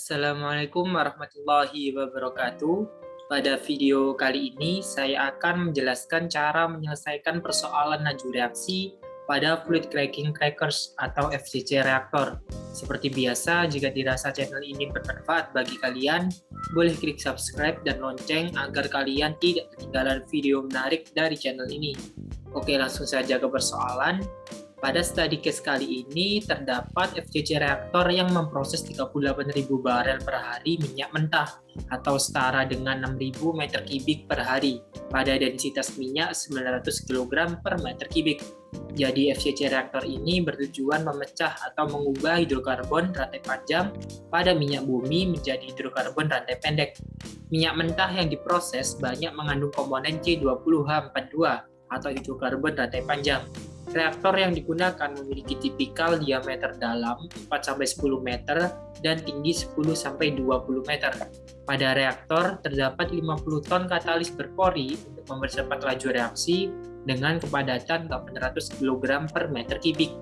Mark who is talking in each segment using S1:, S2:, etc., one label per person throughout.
S1: Assalamualaikum warahmatullahi wabarakatuh. Pada video kali ini, saya akan menjelaskan cara menyelesaikan persoalan laju reaksi pada fluid cracking crackers atau FCC reaktor. Seperti biasa, jika dirasa channel ini bermanfaat bagi kalian, boleh klik subscribe dan lonceng agar kalian tidak ketinggalan video menarik dari channel ini. Oke, langsung saja ke persoalan. Pada study case kali ini, terdapat FCC reaktor yang memproses 38.000 barel per hari minyak mentah atau setara dengan 6.000 meter kubik per hari pada densitas minyak 900 kg per meter kubik. Jadi FCC reaktor ini bertujuan memecah atau mengubah hidrokarbon rantai panjang pada minyak bumi menjadi hidrokarbon rantai pendek. Minyak mentah yang diproses banyak mengandung komponen C20H42 atau hidrokarbon rantai panjang. Reaktor yang digunakan memiliki tipikal diameter dalam 4-10 meter dan tinggi 10-20 meter. Pada reaktor, terdapat 50 ton katalis berpori untuk mempercepat laju reaksi dengan kepadatan 800 kg per meter kubik.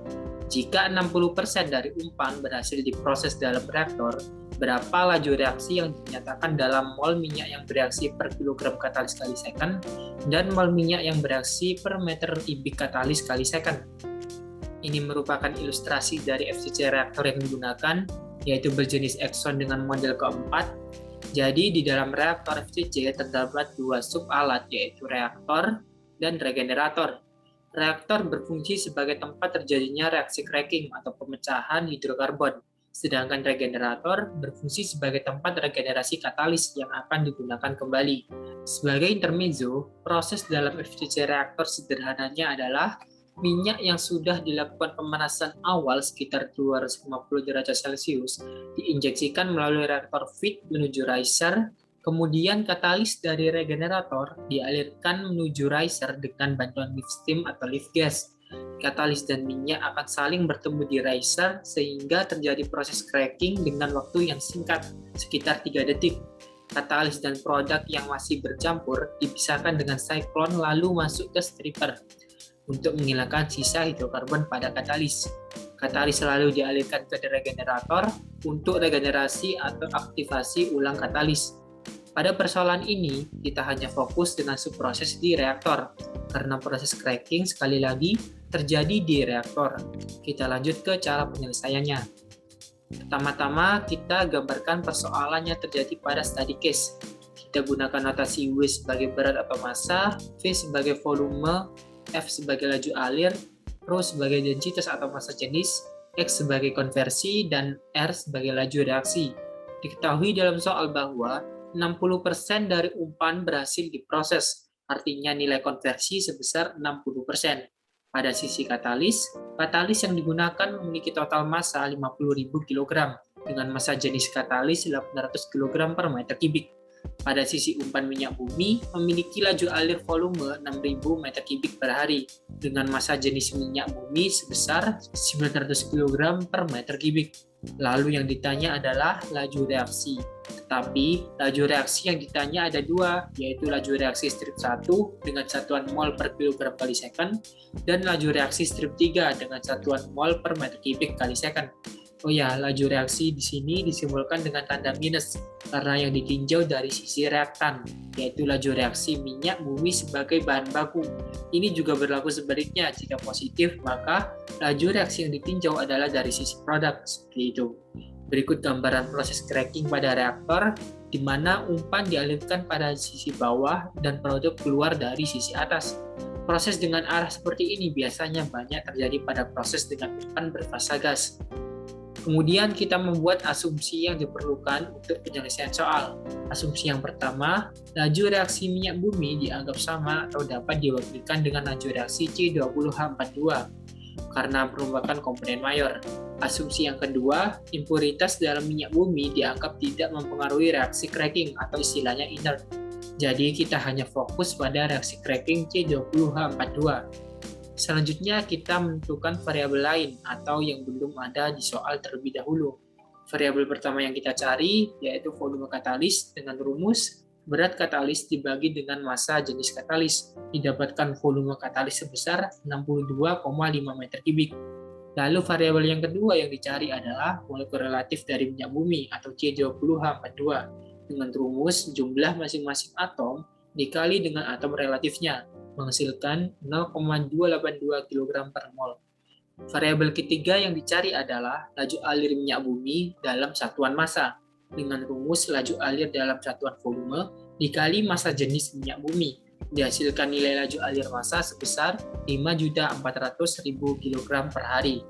S1: Jika 60% dari umpan berhasil diproses dalam reaktor, berapa laju reaksi yang dinyatakan dalam mol minyak yang bereaksi per kilogram katalis kali second dan mol minyak yang bereaksi per meter kubik katalis kali second. Ini merupakan ilustrasi dari FCC reaktor yang digunakan, yaitu berjenis Exxon dengan model keempat. Jadi di dalam reaktor FCC terdapat dua sub alat, yaitu reaktor dan regenerator. Reaktor berfungsi sebagai tempat terjadinya reaksi cracking atau pemecahan hidrokarbon, sedangkan regenerator berfungsi sebagai tempat regenerasi katalis yang akan digunakan kembali. Sebagai intermezzo, proses dalam FCC reaktor sederhananya adalah minyak yang sudah dilakukan pemanasan awal sekitar 250 derajat Celcius diinjeksikan melalui reaktor feed menuju riser. Kemudian katalis dari regenerator dialirkan menuju riser dengan bantuan lift steam atau lift gas. Katalis dan minyak akan saling bertemu di riser sehingga terjadi proses cracking dengan waktu yang singkat, sekitar 3 detik. Katalis dan produk yang masih bercampur dipisahkan dengan siklon lalu masuk ke stripper untuk menghilangkan sisa hidrokarbon pada katalis. Katalis selalu dialirkan ke regenerator untuk regenerasi atau aktivasi ulang katalis. Pada persoalan ini, kita hanya fokus dengan subproses di reaktor, karena proses cracking sekali lagi terjadi di reaktor. Kita lanjut ke cara penyelesaiannya. Pertama-tama, kita gambarkan persoalan yang terjadi pada study case. Kita gunakan notasi W sebagai berat atau massa, V sebagai volume, F sebagai laju alir, Rho sebagai densitas atau massa jenis, X sebagai konversi, dan R sebagai laju reaksi. Diketahui dalam soal bahwa 60% dari umpan berhasil diproses, artinya nilai konversi sebesar 60%. Pada sisi katalis yang digunakan memiliki total massa 50.000 kg dengan massa jenis katalis 800 kg per meter kubik. Pada sisi umpan minyak bumi memiliki laju alir volume 6.000 meter kubik per hari dengan massa jenis minyak bumi sebesar 900 kg per meter kubik. Lalu yang ditanya adalah laju reaksi. Tetapi laju reaksi yang ditanya ada dua, yaitu laju reaksi strip 1 dengan satuan mol per kilogram kali second dan laju reaksi strip 3 dengan satuan mol per meter kubik kali second. Oh ya, laju reaksi di sini disimbolkan dengan tanda minus karena yang ditinjau dari sisi reaktan, yaitu laju reaksi minyak bumi sebagai bahan baku. Ini juga berlaku sebaliknya, jika positif maka laju reaksi yang ditinjau adalah dari sisi produk, seperti itu. Berikut gambaran proses cracking pada reaktor, di mana umpan dialirkan pada sisi bawah dan produk keluar dari sisi atas. Proses dengan arah seperti ini biasanya banyak terjadi pada proses dengan umpan berfasa gas. Kemudian kita membuat asumsi yang diperlukan untuk penyelesaian soal. Asumsi yang pertama, laju reaksi minyak bumi dianggap sama atau dapat diwakilkan dengan laju reaksi C20H42 karena merupakan komponen mayor. Asumsi yang kedua, impuritas dalam minyak bumi dianggap tidak mempengaruhi reaksi cracking atau istilahnya inert. Jadi kita hanya fokus pada reaksi cracking C20H42. Selanjutnya kita menentukan variabel lain atau yang belum ada di soal terlebih dahulu. Variabel pertama yang kita cari yaitu volume katalis dengan rumus berat katalis dibagi dengan massa jenis katalis. Didapatkan volume katalis sebesar 62,5 meter kubik. Lalu variabel yang kedua yang dicari adalah molekul relatif dari minyak bumi atau C20H42 dengan rumus jumlah masing-masing atom dikali dengan atom relatifnya, menghasilkan 0,282 kg per mol. Variabel ketiga yang dicari adalah laju alir minyak bumi dalam satuan massa, dengan rumus laju alir dalam satuan volume dikali massa jenis minyak bumi, dihasilkan nilai laju alir massa sebesar 5.400.000 kg per hari.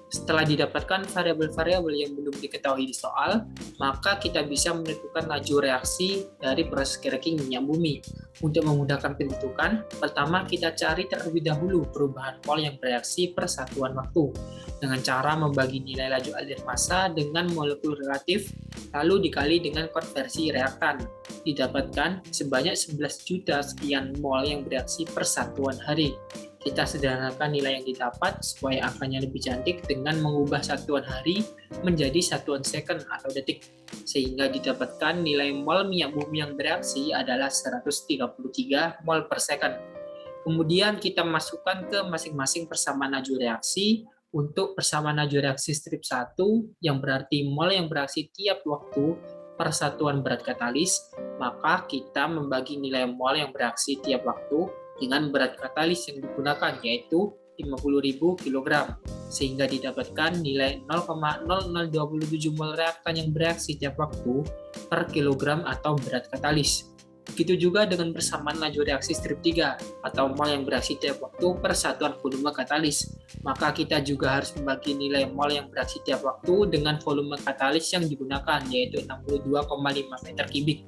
S1: Setelah didapatkan variabel-variabel yang belum diketahui di soal, maka kita bisa menentukan laju reaksi dari proses cracking minyak bumi. Untuk memudahkan penentukan, pertama kita cari terlebih dahulu perubahan mol yang bereaksi per satuan waktu, dengan cara membagi nilai laju alir massa dengan molekul relatif, lalu dikali dengan konversi reaktan. Didapatkan sebanyak 11 juta sekian mol yang bereaksi per satuan hari. Kita sederhanakan nilai yang didapat supaya angkanya lebih cantik dengan mengubah satuan hari menjadi satuan second atau detik, sehingga didapatkan nilai mol minyak bumi yang bereaksi adalah 133 mol per second. Kemudian kita masukkan ke masing-masing persamaan laju reaksi. Untuk persamaan laju reaksi strip 1 yang berarti mol yang bereaksi tiap waktu per satuan berat katalis, maka kita membagi nilai mol yang bereaksi tiap waktu dengan berat katalis yang digunakan, yaitu 50.000 kg, sehingga didapatkan nilai 0,0027 mol reaktan yang bereaksi tiap waktu per kilogram atau berat katalis. Begitu juga dengan persamaan laju reaksi strip 3 atau mol yang bereaksi tiap waktu per satuan volume katalis. Maka kita juga harus membagi nilai mol yang bereaksi tiap waktu dengan volume katalis yang digunakan, yaitu 62,5 meter kubik,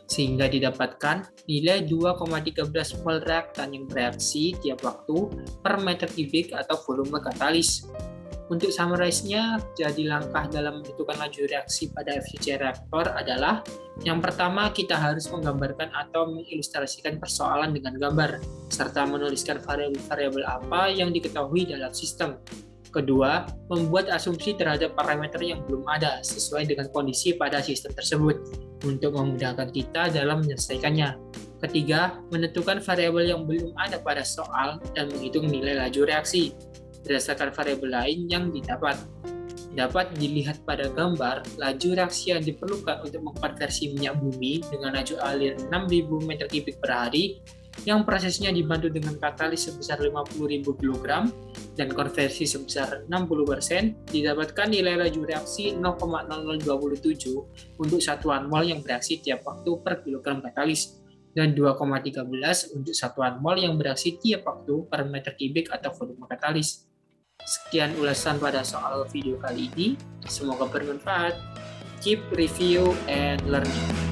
S1: sehingga didapatkan nilai 2,13 mol reaktan yang bereaksi tiap waktu per meter kubik atau volume katalis. Untuk summarize-nya, jadi langkah dalam menentukan laju reaksi pada FCC reaktor adalah: yang pertama, kita harus menggambarkan atau mengilustrasikan persoalan dengan gambar, serta menuliskan variabel-variabel apa yang diketahui dalam sistem. Kedua, membuat asumsi terhadap parameter yang belum ada sesuai dengan kondisi pada sistem tersebut untuk memudahkan kita dalam menyelesaikannya. Ketiga, menentukan variabel yang belum ada pada soal dan menghitung nilai laju reaksi berdasarkan variabel lain yang didapat. Dapat dilihat pada gambar, laju reaksi yang diperlukan untuk mengkonversi minyak bumi dengan laju alir 6.000 meter kubik per hari, yang prosesnya dibantu dengan katalis sebesar 50.000 kg dan konversi sebesar 60%, didapatkan nilai laju reaksi 0,0027 untuk satuan mol yang bereaksi tiap waktu per kilogram katalis, dan 2,13 untuk satuan mol yang bereaksi tiap waktu per meter kubik atau volume katalis. Sekian ulasan pada soal video kali ini, semoga bermanfaat. Keep review and learning.